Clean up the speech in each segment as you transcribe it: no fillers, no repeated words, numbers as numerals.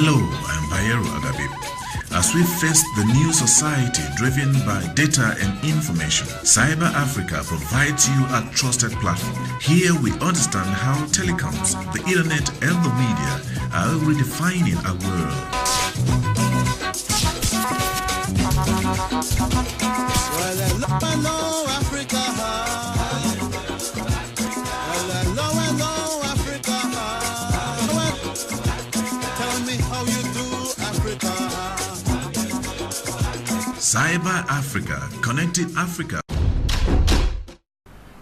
Hello, I'm Bayero Agabe. As we face the new society driven by data and information, Cyber Africa provides you a trusted platform. Here we understand how telecoms, the internet and the media are redefining our world. Hello, Africa. Hello, Africa. Tell me how you do, Africa. Cyber Africa, connecting Africa.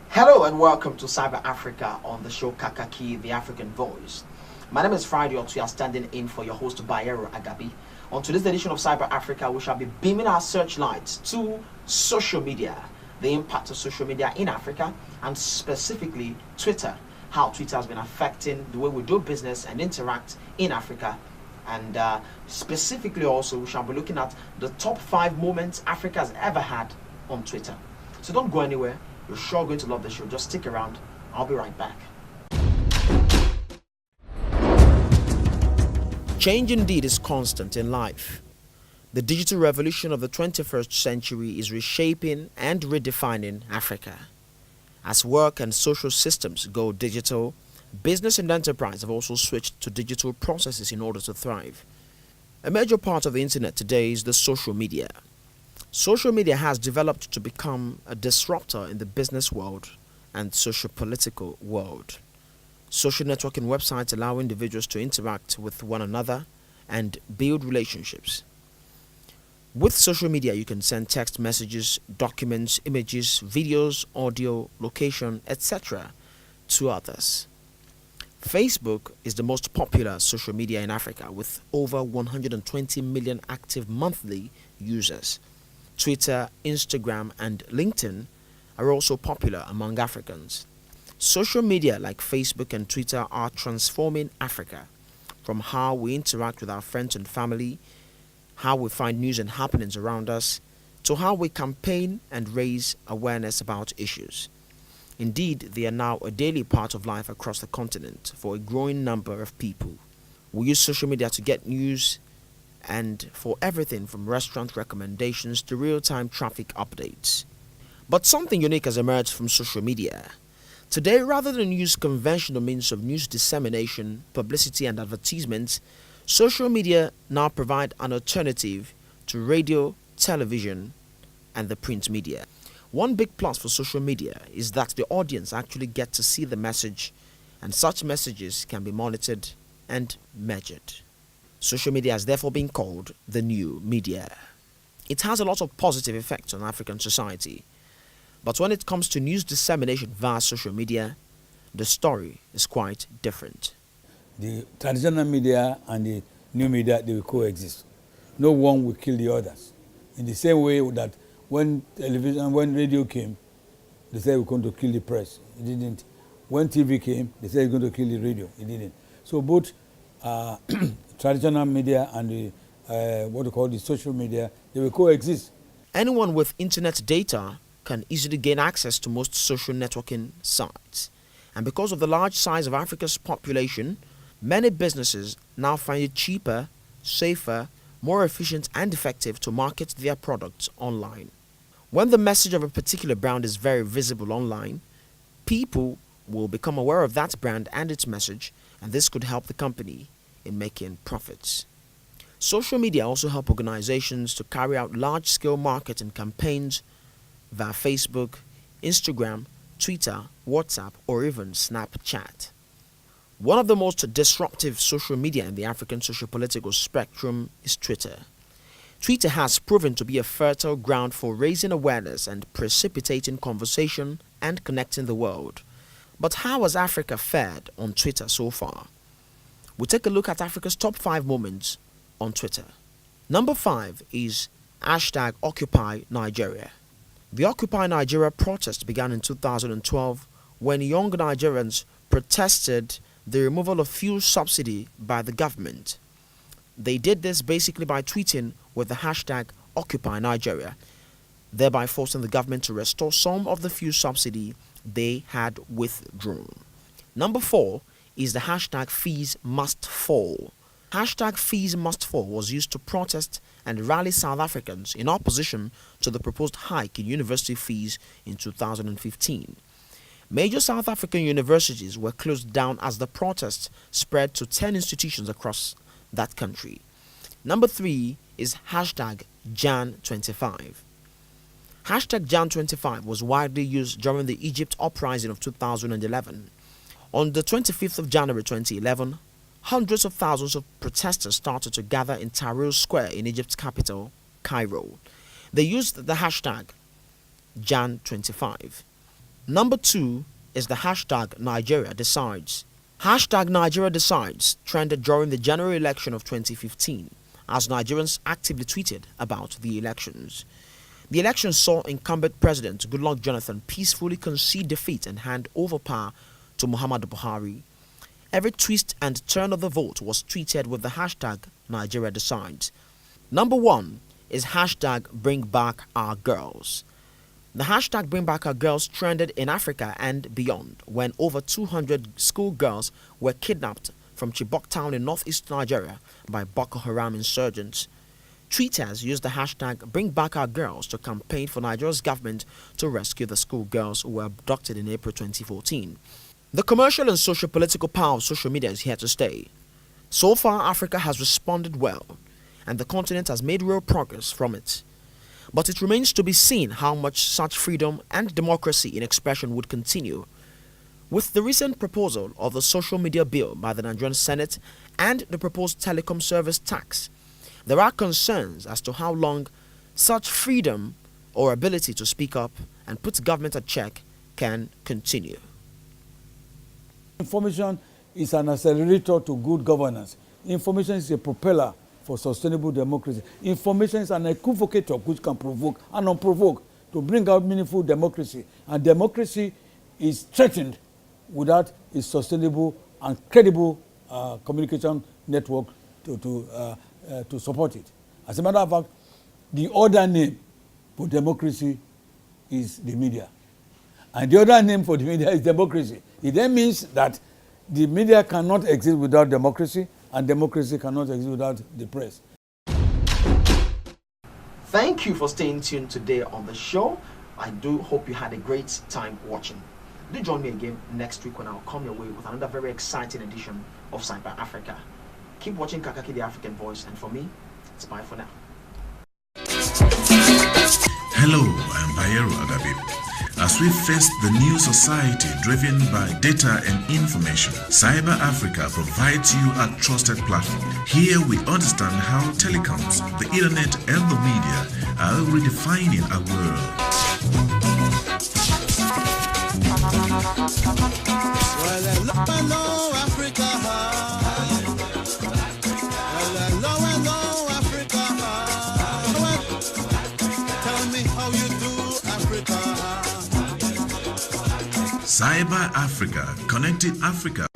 Hello and welcome to Cyber Africa on the show Kakaki, the African Voice. My name is Friday Otuya, standing in for your host Bayero Agabi. On today's edition of Cyber Africa, we shall be beaming our searchlights to social media, the impact of social media in Africa, and specifically Twitter, how Twitter has been affecting the way we do business and interact in Africa. And specifically also, we shall be looking at the top 5 moments Africa has ever had on Twitter. So don't go anywhere. You're sure going to love the show. Just stick around. I'll be right back. Change indeed is constant in life. The digital revolution of the 21st century is reshaping and redefining Africa. As work and social systems go digital, business and enterprise have also switched to digital processes in order to thrive. A major part of the internet today is the social media. Social media has developed to become a disruptor in the business world and socio-political world. Social networking websites allow individuals to interact with one another and build relationships. With social media, you can send text messages, documents, images, videos, audio, location, etc. to others. Facebook is the most popular social media in Africa with over 120 million active monthly users. Twitter, Instagram, and LinkedIn are also popular among Africans. Social media like Facebook and Twitter are transforming Africa, from how we interact with our friends and family, how we find news and happenings around us, to how we campaign and raise awareness about issues. Indeed, they are now a daily part of life across the continent for a growing number of people. We use social media to get news and for everything from restaurant recommendations to real-time traffic updates. But something unique has emerged from social media. Today, rather than use conventional means of news dissemination, publicity and advertisements, social media now provide an alternative to radio, television and the print media. One big plus for social media is that the audience actually get to see the message, and such messages can be monitored and measured. Social media has therefore been called the new media. It has a lot of positive effects on African society. But when it comes to news dissemination via social media, the story is quite different. The traditional media and the new media, they will coexist. No one will kill the others. In the same way that when television, when radio came, they said we're going to kill the press. It didn't. When TV came, they said we're going to kill the radio. It didn't. So both traditional media and the what we call the social media, they will coexist. Anyone with internet data can easily gain access to most social networking sites. And because of the large size of Africa's population, many businesses now find it cheaper, safer, more efficient and effective to market their products online. When the message of a particular brand is very visible online, people will become aware of that brand and its message, and this could help the company in making profits. Social media also help organizations to carry out large-scale marketing campaigns via Facebook, Instagram, Twitter, WhatsApp, or even Snapchat. One of the most disruptive social media in the African socio-political spectrum is Twitter. Twitter has proven to be a fertile ground for raising awareness and precipitating conversation and connecting the world. But how has Africa fared on Twitter so far? We'll take a look at Africa's top 5 moments on Twitter. Number 5 is hashtag Occupy Nigeria. The Occupy Nigeria protest began in 2012 when young Nigerians protested the removal of fuel subsidy by the government. They did this basically by tweeting with the hashtag Occupy Nigeria, thereby forcing the government to restore some of the fuel subsidy they had withdrawn. Number 4 is the hashtag Fees Must Fall. Hashtag Fees Must Fall was used to protest and rally South Africans in opposition to the proposed hike in university fees in 2015. Major South African universities were closed down as the protests spread to 10 institutions across that country. Number 3 is hashtag Jan25. Hashtag Jan25 was widely used during the Egypt uprising of 2011. On the 25th of January 2011, hundreds of thousands of protesters started to gather in Tahrir Square in Egypt's capital, Cairo. They used the hashtag Jan25. Number 2 is the hashtag Nigeria Decides. Hashtag Nigeria Decides trended during the general election of 2015 as Nigerians actively tweeted about the elections. The election saw incumbent President Goodluck Jonathan peacefully concede defeat and hand over power to Muhammadu Buhari. Every twist and turn of the vote was tweeted with the hashtag Nigeria Decides. Number 1 is hashtag Bring Back Our Girls. The hashtag Bring Back Our Girls trended in Africa and beyond when over 200 schoolgirls were kidnapped from Chibok town in northeast Nigeria by Boko Haram insurgents. Tweeters used the hashtag Bring Back Our Girls to campaign for Nigeria's government to rescue the schoolgirls who were abducted in April 2014. The commercial and socio-political power of social media is here to stay. So far, Africa has responded well, and the continent has made real progress from it. But it remains to be seen how much such freedom and democracy in expression would continue. With the recent proposal of the social media bill by the Nigerian Senate and the proposed telecom service tax, there are concerns as to how long such freedom or ability to speak up and put government at check can continue. Information is an accelerator to good governance. Information is a propeller for sustainable democracy. Information is an equivocator which can provoke and unprovoke to bring out meaningful democracy. And democracy is threatened without a sustainable and credible communication network to support it. As a matter of fact, the other name for democracy is the media. And the other name for the media is democracy. It then means that the media cannot exist without democracy, and democracy cannot exist without the press. Thank you for staying tuned today on the show. I do hope you had a great time watching. Do join me again next week when I'll come your way with another very exciting edition of Cyber Africa. Keep watching Kakaki the African Voice, and for me, it's bye for now. Hello, I'm Bayero Agabib. As we face the new society driven by data and information, Cyber Africa provides you a trusted platform. Here we understand how telecoms, the internet and the media are redefining our world. Well, hello, Africa. Well, hello, Africa. Tell me how you do, Africa. Cyber Africa, connecting Africa.